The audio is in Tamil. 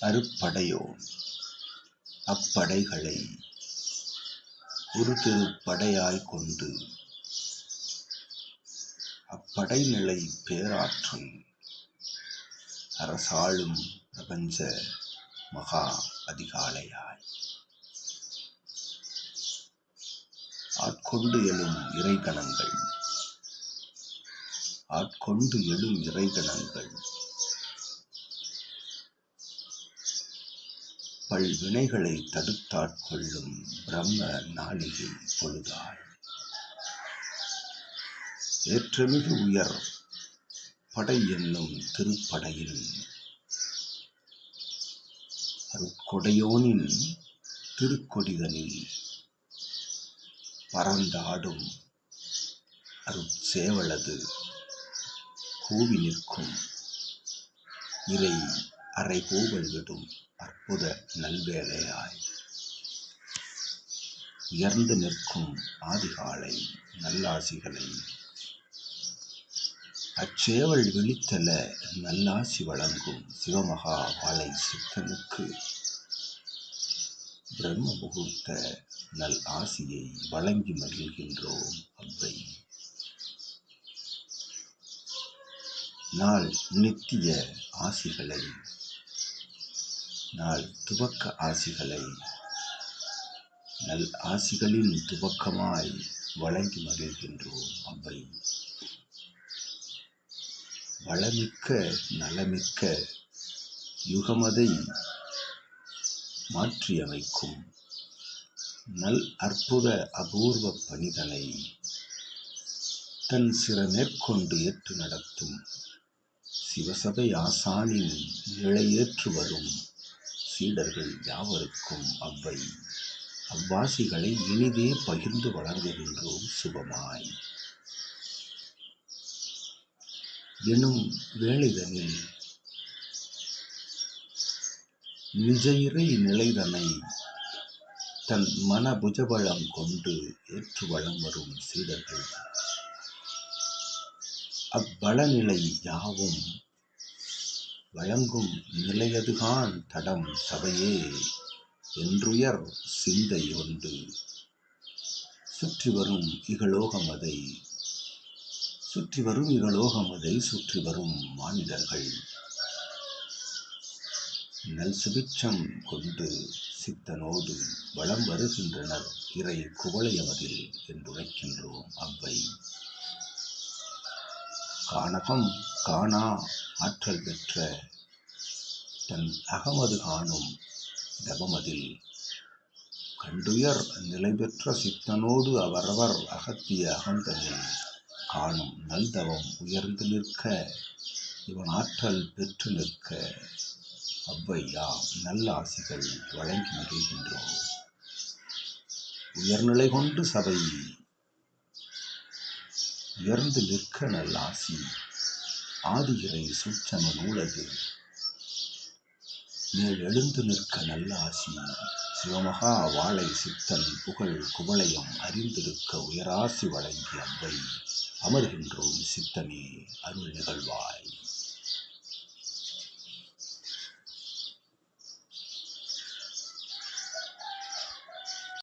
அருப்படையோன் அப்படைகளை ஒரு திருப்படையாய்க் கொண்டு அப்படைநிலை பேராற்றல் அரசாளும் பிரபஞ்ச மகா அதிகாலையாய் ஆட்கொண்டு எழும் இறைகணங்கள் பல்வினைகளை தடுத்தாட்கொள்ளும் பிரம்ம நாளிகை பொழுதாய் ஏற்றமிகு உயர் படை என்னும் திருப்படையில் அருட்கொடையோனின் திருக்கொடிதனில் பறந்தாடும் அருட்சேவலது கூவி நிற்கும் இறை அறைகூவல் விடும் அற்புத நல்வேளையாய் உயர்ந்து நிற்கும் ஆதிகாலை நல்லாசிகளை அச்சேவல் விழித்தல நல்லாசி வழங்கும் சிவமகா வாழை சித்தனுக்கு பிரம்ம முகூர்த்த நல் ஆசியை வழங்கி மகிழ்கின்றோம். அவ்வை நாள் நித்திய ஆசிகளை, நாள் துவக்க ஆசிகளை நல் ஆசிகளின் துவக்கமாய் வழங்கி மகிழ்கின்றோம். அவ்வை வளமிக்க நலமிக்க யுகமதை மாற்றியமைக்கும் நல் அற்புத அபூர்வ பணிதனை தன் சிரமேற்கொண்டு ஏற்று நடத்தும் சிவசபை ஆசானின் நிலையேற்று வரும் சீடர்கள் யாவருக்கும் அவ்வை அவ்வாசிகளை இனிதே பகிர்ந்து வழங்குகின்றோம் சுபமாய். எனும் வேளைதனில் நிஜ இறை நிலைதனை தன் மன புஜபலம் கொண்டு ஏற்று வளம் வரும் சீடர்கள் அவ்வளநிலை யாவும் வழங்கும் நிலையதுகான் தடம் சபையே என்றுயர் சிந்தை ஒன்று சுற்றி வரும் இகலோகமதை சுற்றி வரும் மானிடர்கள் நல் சுபிட்சம் கொண்டு சித்தனோடு வலம் வருகின்றனர் இறை குவளையமதில் என்றுரைக்கின்றோம். அவ்வை கானகம் காணா ஆற்றல் பெற்ற தன் அகமது காணும் தவமதில் கண்டுயர் நிலை பெற்ற சித்தனோடு அவரவர் அகத்திய அகந்தனில் காணும் நல்தவம் உயர்ந்து நிற்க இவன் ஆற்றல் பெற்று நிற்க அவ்வையா நல்ல ஆசிகள் வழங்கி மகிழ்கின்றோம். உயர்நிலை கொண்டு சபை உயர்ந்து நிற்க நல் ஆசி ஆதியிறை சூட்சம நூலது மேல் எழுந்து நிற்க நல்ல ஆசி சிவமகா வாழை சித்தன் புகழ் குவளையம் அறிந்திருக்க உயராசி வழங்கி அவ்வை அமர்கின்றோம் சித்தனே அருள் நிகழ்வாய்.